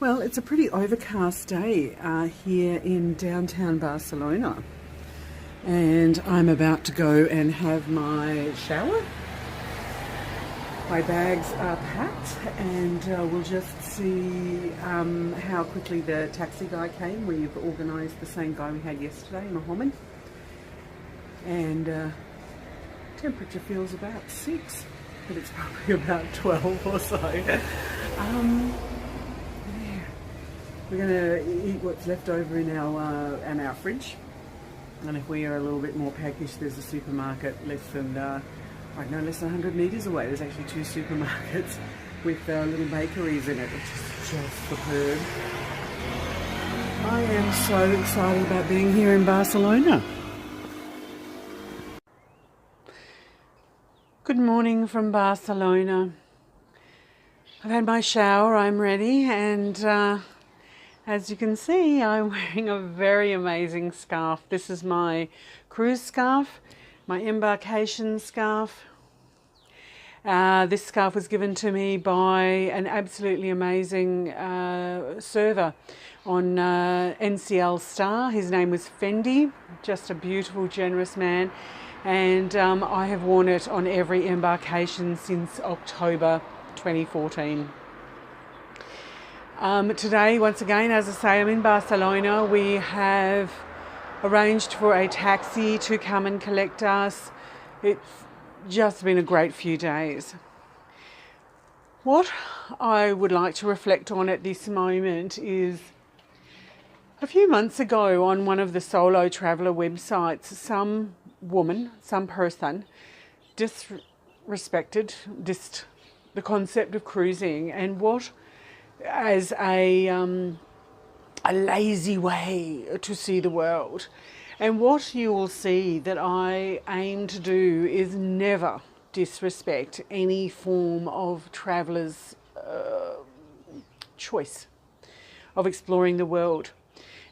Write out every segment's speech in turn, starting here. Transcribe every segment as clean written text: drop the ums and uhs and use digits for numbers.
Well, it's a pretty overcast day here in downtown Barcelona, and I'm about to go and have my shower. My bags are packed, and we'll just see how quickly the taxi guy came. We've organised the same guy we had yesterday, Mohammed, and temperature feels about 6, but it's probably about 12 or so. We're going to eat what's left over in our fridge, and if we are a little bit more peckish, there's a supermarket less than 100 metres away. There's actually 2 supermarkets with little bakeries in it, which is just superb. I am so excited about being here in Barcelona. Good morning from Barcelona. I've had my shower, I'm ready, and as you can see, I'm wearing a very amazing scarf. This is my cruise scarf, my Embarkation scarf. This scarf was given to me by an absolutely amazing server on NCL Star. His name was Fendi, just a beautiful, generous man. And I have worn it on every embarkation since October 2014. Today, once again, as I say, I'm in Barcelona. We have arranged for a taxi to come and collect us. It's just been a great few days. What I would like to reflect on at this moment is a few months ago on one of the solo traveller websites, some person disrespected the concept of cruising and what as a lazy way to see the world. And what you will see that I aim to do is never disrespect any form of traveller's choice of exploring the world.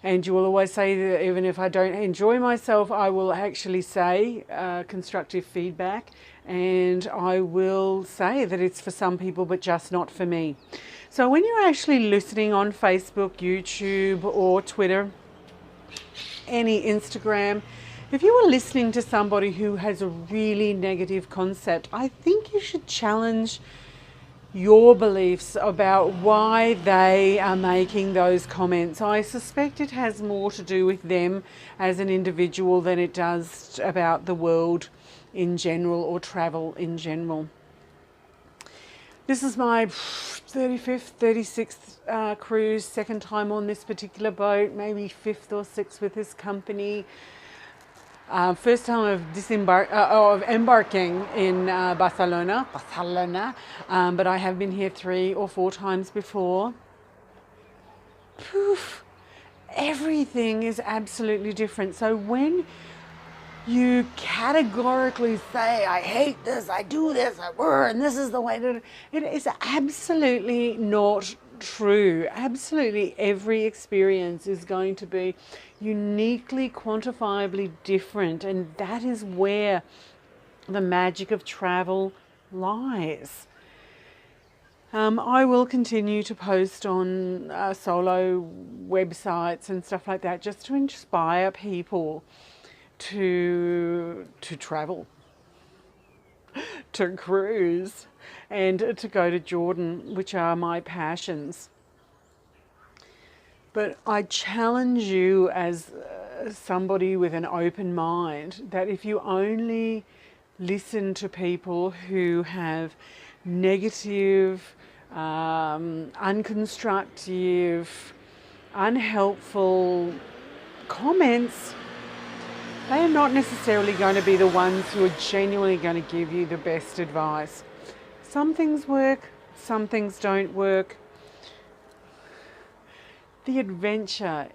And you will always say that even if I don't enjoy myself, I will actually say constructive feedback, and I will say that it's for some people but just not for me. So when you're actually listening on Facebook, YouTube or Twitter, any Instagram, if you are listening to somebody who has a really negative concept, I think you should challenge your beliefs about why they are making those comments. I suspect it has more to do with them as an individual than it does about the world in general or travel in general. This is my 35th, 36th cruise, second time on this particular boat, maybe 5th or 6th with this company. First time of embarking in Barcelona, but I have been here 3 or 4 times before. Poof, everything is absolutely different. So when you categorically say, I hate this, I do this, and this is the way that it is absolutely not true. Absolutely every experience is going to be uniquely, quantifiably different, and that is where the magic of travel lies. I will continue to post on solo websites and stuff like that just to inspire people to travel, to cruise, and to go to Jordan, which are my passions. But I challenge you as somebody with an open mind that if you only listen to people who have negative, unconstructive, unhelpful comments, they are not necessarily going to be the ones who are genuinely going to give you the best advice. Some things work, some things don't work. The adventure,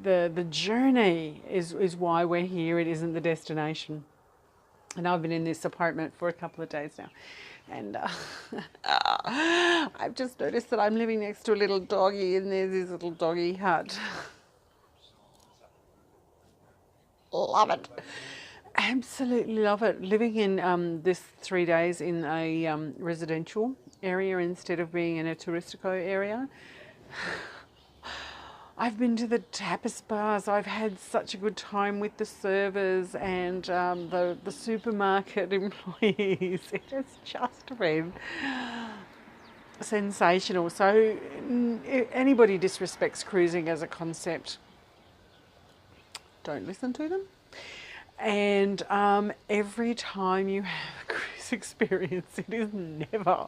the journey is why we're here. It isn't the destination. And I've been in this apartment for a couple of days now. And I've just noticed that I'm living next to a little doggy, and there's this little doggy hut. Love it. Absolutely love it. Living in this 3 days in a residential area instead of being in a touristico area I've been to the tapas bars. I've had such a good time with the servers and the supermarket employees. It has just been sensational. So if anybody disrespects cruising as a concept, don't listen to them. And every time you have a cruise experience, it is never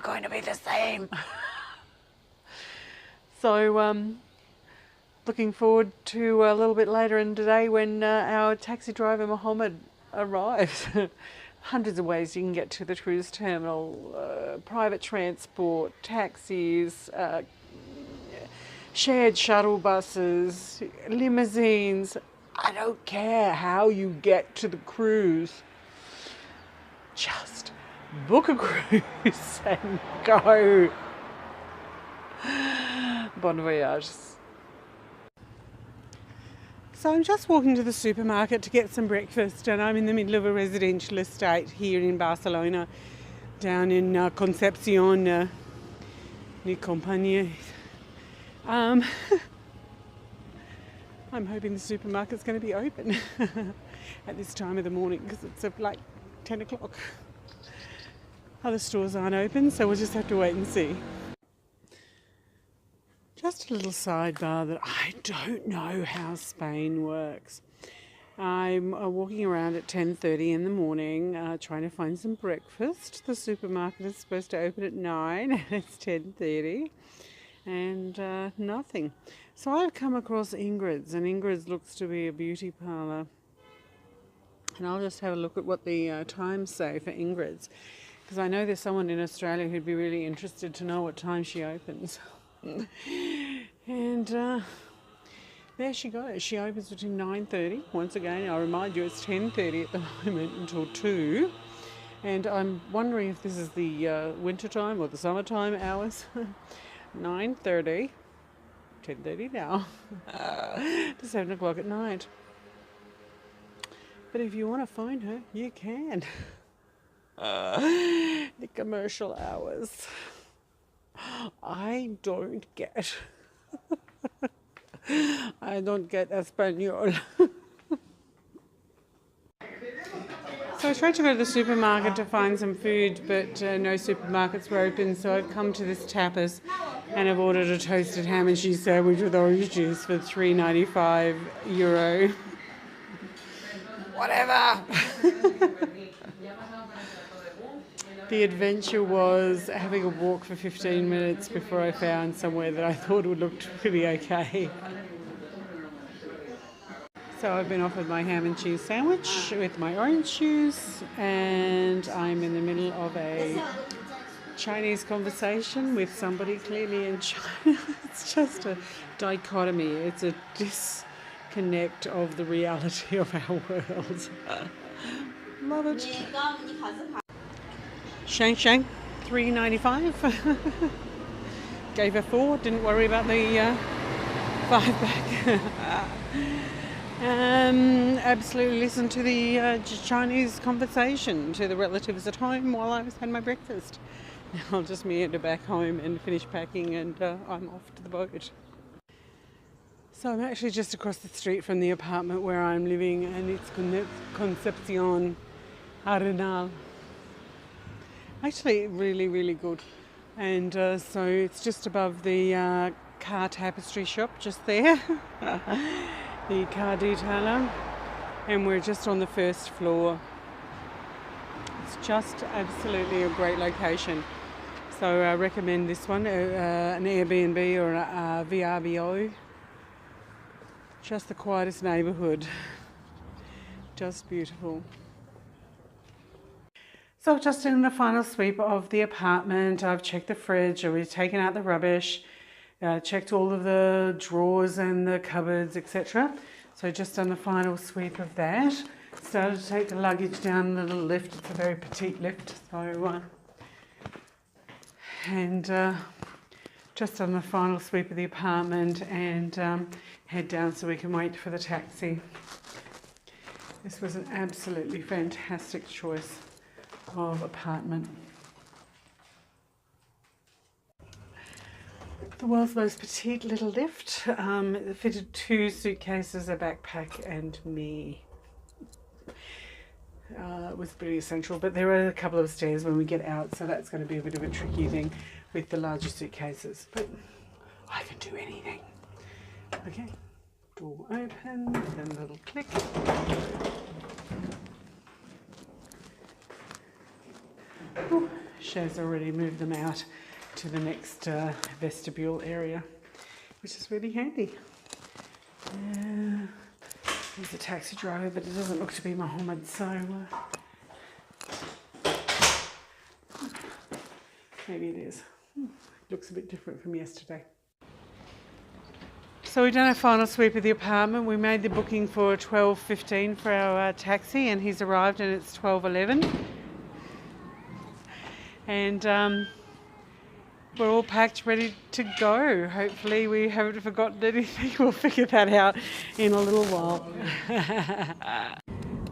going to be the same. So looking forward to a little bit later in today when our taxi driver Mohammed arrives. Hundreds of ways you can get to the cruise terminal, private transport, taxis, shared shuttle buses, limousines. I don't care how you get to the cruise. Just book a cruise and go. Bon voyage. So I'm just walking to the supermarket to get some breakfast, and I'm in the middle of a residential estate here in Barcelona, down in Concepcion, near Compagnie. I'm hoping the supermarket's going to be open at this time of the morning because it's like 10 o'clock. Other stores aren't open, so we'll just have to wait and see. Just a little sidebar that I don't know how Spain works. I'm walking around at 10:30 in the morning trying to find some breakfast. The supermarket is supposed to open at 9 and it's 10:30 and nothing. So I've come across Ingrid's, and Ingrid's looks to be a beauty parlour. And I'll just have a look at what the times say for Ingrid's, because I know there's someone in Australia who'd be really interested to know what time she opens. And there she goes. She opens between 9:30. Once again, I remind you, it's 10:30 at the moment until 2. And I'm wondering if this is the winter time or the summertime hours. 9:30, 10:30 now, to 7 o'clock at night. But if you want to find her, you can. The commercial hours. I don't get. I don't get Espanol. So I tried to go to the supermarket to find some food, but no supermarkets were open, so I've come to this tapas and I've ordered a toasted ham and cheese sandwich with orange juice for €3.95. Whatever. The adventure was having a walk for 15 minutes before I found somewhere that I thought would look pretty okay. So I've been offered my ham and cheese sandwich with my orange juice, and I'm in the middle of a Chinese conversation with somebody clearly in China. It's just a dichotomy. It's a disconnect of the reality of our world. Love it. Shang, $3.95. Gave her 4. Didn't worry about the 5 back. Absolutely listened to the Chinese conversation to the relatives at home while I was had my breakfast. Now I'll just meander back home and finish packing, and I'm off to the boat. So I'm actually just across the street from the apartment where I'm living, and it's Concepcion Arenal. Actually really, really good. And so it's just above the car tapestry shop just there. The car detailer, and we're just on the first floor. It's just absolutely a great location. So I recommend this one, an Airbnb or a VRBO. Just the quietest neighbourhood. Just beautiful. So just in the final sweep of the apartment, I've checked the fridge, we've taken out the rubbish, checked all of the drawers and the cupboards, etc. So just done the final sweep of that. Started to take the luggage down the little lift. It's a very petite lift. So, just done the final sweep of the apartment and head down so we can wait for the taxi. This was an absolutely fantastic choice of apartment. The world's most petite little lift. It fitted 2 suitcases, a backpack and me. It was pretty essential, but there are a couple of stairs when we get out, so that's going to be a bit of a tricky thing with the larger suitcases, but I can do anything. Okay, door open, then a little click. Ooh, Shay's already moved them out to the next vestibule area, which is really handy. There's a taxi driver, but it doesn't look to be Mohammed, so maybe it is. Looks a bit different from yesterday. So we've done a final sweep of the apartment. We made the booking for 12:15 for our taxi, and he's arrived and it's 12:11. And we're all packed, ready to go. Hopefully we haven't forgotten anything. We'll figure that out in a little while.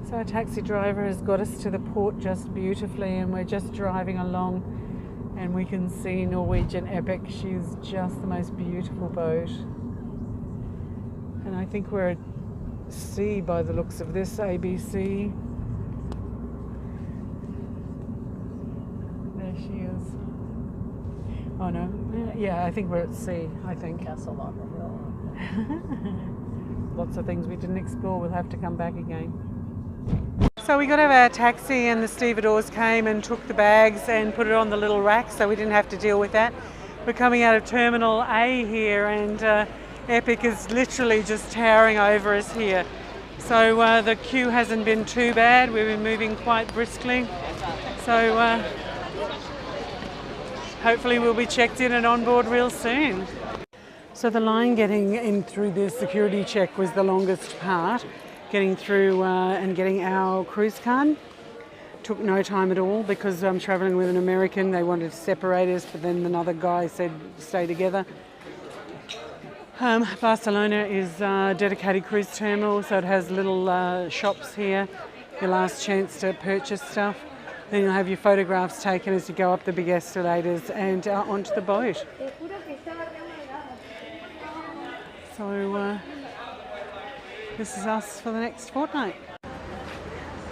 So our taxi driver has got us to the port just beautifully, and we're just driving along and we can see Norwegian Epic. She's just the most beautiful boat. And I think we're at sea by the looks of this, ABC. There she is. Oh no, yeah, I think we're at sea, I think. Castle on the hill. Lots of things we didn't explore, we'll have to come back again. So we got out of our taxi and the stevedores came and took the bags and put it on the little rack, so we didn't have to deal with that. We're coming out of Terminal A here, and Epic is literally just towering over us here. So the queue hasn't been too bad, we've been moving quite briskly. So hopefully we'll be checked in and on board real soon. So the line getting in through the security check was the longest part. Getting through and getting our cruise card took no time at all, because I'm travelling with an American. They wanted to separate us, but then another guy said stay together. Barcelona is a dedicated cruise terminal, so it has little shops here, your last chance to purchase stuff. Then you'll have your photographs taken as you go up the big escalators and onto the boat. So this is us for the next fortnight.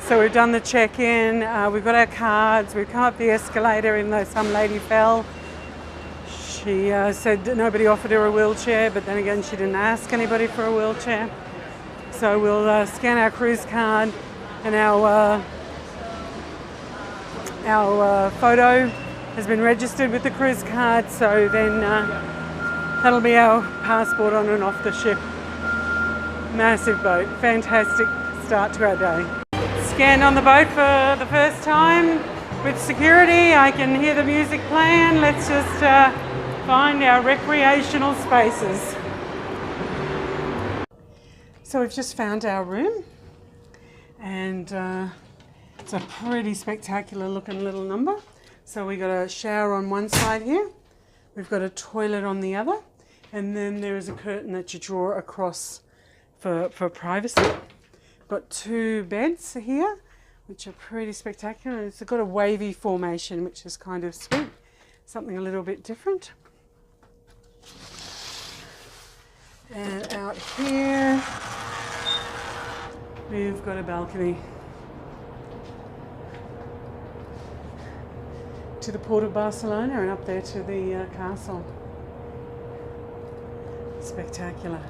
So we've done the check-in, we've got our cards, we've come up the escalator even though some lady fell. She said that nobody offered her a wheelchair, but then again she didn't ask anybody for a wheelchair. So we'll scan our cruise card, and our photo has been registered with the cruise card, so then that'll be our passport on and off the ship. Massive boat, fantastic start to our day. Scanned on the boat for the first time with security. I can hear the music playing. Let's just find our recreational spaces. So we've just found our room, and it's a pretty spectacular looking little number. So we got a shower on one side here, we've got a toilet on the other, and then there is a curtain that you draw across for privacy. Got 2 beds here, which are pretty spectacular. It's got a wavy formation, which is kind of sweet, something a little bit different. And out here, we've got a balcony to the port of Barcelona and up there to the castle. Spectacular.